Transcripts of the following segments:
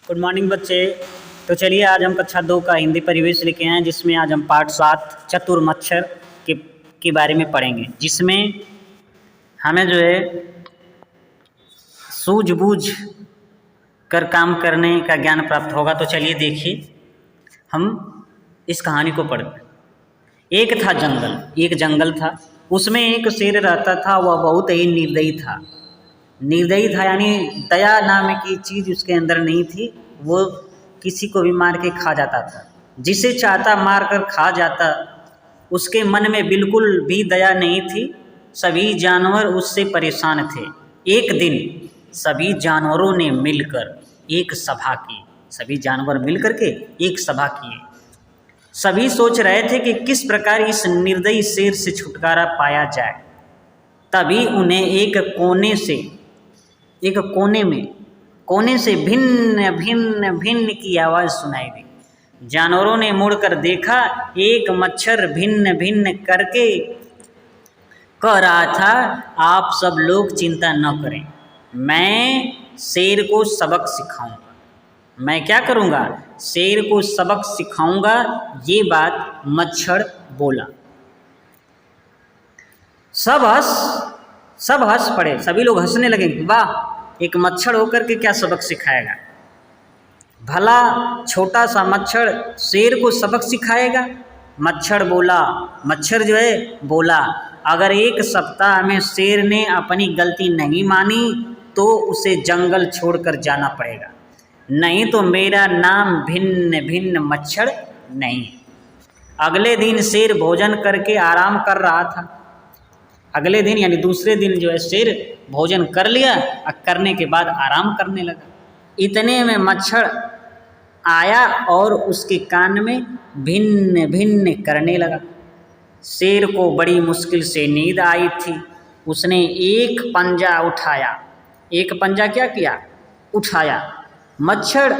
Good morning बच्चे। तो चलिए आज हम कक्षा 2 का हिंदी परिवेश लेके आए हैं, जिसमें आज हम पाठ 7 चतुर मच्छर के बारे में पढ़ेंगे, जिसमें हमें जो है सूझबूझ कर काम करने का ज्ञान प्राप्त होगा। तो चलिए देखिए, हम इस कहानी को पढ़ते हैं। एक था जंगल, एक जंगल था, उसमें एक शेर रहता था। वह बहुत ही निर्दयी था। निर्दयी था यानी दया नाम की चीज़ उसके अंदर नहीं थी। वो किसी को भी मार के खा जाता था, जिसे चाहता मार कर खा जाता। उसके मन में बिल्कुल भी दया नहीं थी। सभी जानवर उससे परेशान थे। एक दिन सभी जानवरों ने मिलकर एक सभा की। सभी जानवर मिलकर के एक सभा किए। सभी सोच रहे थे कि किस प्रकार इस निर्दयी शेर से छुटकारा पाया जाए। तभी उन्हें एक कोने से भिन्न भिन्न भिन्न की आवाज़ सुनाई दी। जानवरों ने मुड़कर देखा। एक मच्छर भिन्न भिन्न करके कह रहा था, आप सब लोग चिंता न करें, मैं शेर को सबक सिखाऊंगा। मैं क्या करूंगा? शेर को सबक सिखाऊंगा। ये बात मच्छर बोला। सब हंस पड़े। सभी लोग हंसने लगे। वाह, एक मच्छर होकर के क्या सबक सिखाएगा? भला छोटा सा मच्छर शेर को सबक सिखाएगा? मच्छर जो है बोला, अगर एक सप्ताह में शेर ने अपनी गलती नहीं मानी तो उसे जंगल छोड़कर जाना पड़ेगा, नहीं तो मेरा नाम भिन्न भिन्न मच्छर नहीं। अगले दिन शेर भोजन करके आराम कर रहा था। अगले दिन यानी दूसरे दिन जो है शेर भोजन कर लिया और करने के बाद आराम करने लगा। इतने में मच्छर आया और उसके कान में भिन्न भिन्न करने लगा। शेर को बड़ी मुश्किल से नींद आई थी। उसने एक पंजा उठाया। एक पंजा क्या किया? उठाया। मच्छर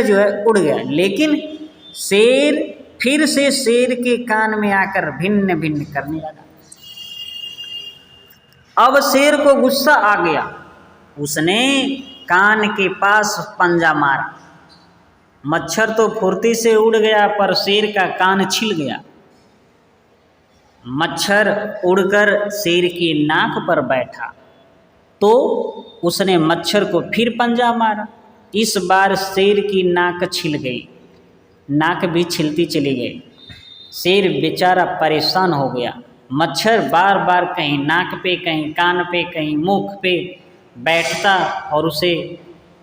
जो है उड़ गया, लेकिन शेर फिर से शेर के कान में आकर भिन्न भिन्न करने लगा। अब शेर को गुस्सा आ गया। उसने कान के पास पंजा मारा। मच्छर तो फुर्ती से उड़ गया, पर शेर का कान छिल गया। मच्छर उड़कर शेर की नाक पर बैठा तो उसने मच्छर को फिर पंजा मारा। इस बार शेर की नाक छिल गई। नाक भी छिलती चली गई। शेर बेचारा परेशान हो गया। मच्छर बार बार कहीं नाक पे, कहीं कान पे, कहीं मुख पे बैठता और उसे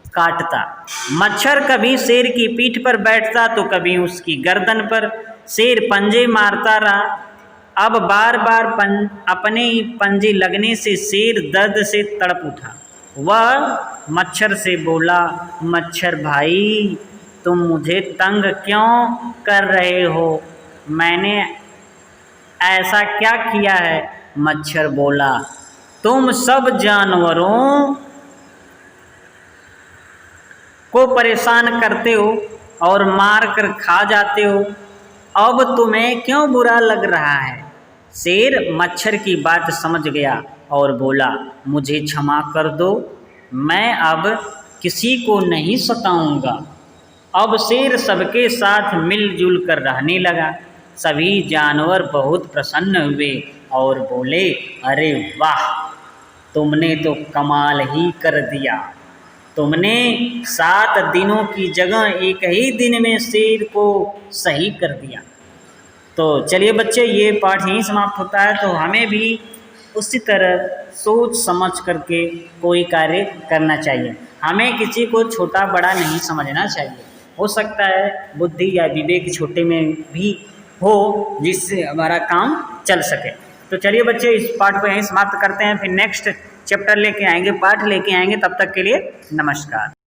काटता। मच्छर कभी शेर की पीठ पर बैठता तो कभी उसकी गर्दन पर। शेर पंजे मारता रहा। अब बार बार अपने ही पंजे लगने से शेर दर्द से तड़प उठा। वह मच्छर से बोला, मच्छर भाई, तुम मुझे तंग क्यों कर रहे हो? मैंने ऐसा क्या किया है? मच्छर बोला, तुम सब जानवरों को परेशान करते हो और मार कर खा जाते हो। अब तुम्हें क्यों बुरा लग रहा है? शेर मच्छर की बात समझ गया और बोला, मुझे क्षमा कर दो, मैं अब किसी को नहीं सताऊंगा। अब शेर सबके साथ मिलजुल कर रहने लगा। सभी जानवर बहुत प्रसन्न हुए और बोले, अरे वाह, तुमने तो कमाल ही कर दिया। तुमने 7 दिनों की जगह एक ही दिन में शेर को सही कर दिया। तो चलिए बच्चे, ये पाठ यहीं समाप्त होता है। तो हमें भी उसी तरह सोच समझ करके कोई कार्य करना चाहिए। हमें किसी को छोटा बड़ा नहीं समझना चाहिए। हो सकता है बुद्धि या विवेक छोटे में भी हो, जिससे हमारा काम चल सके। तो चलिए बच्चे, इस पाठ को यहीं समाप्त करते हैं। फिर नेक्स्ट चैप्टर लेके आएंगे, पाठ लेके आएंगे। तब तक के लिए नमस्कार।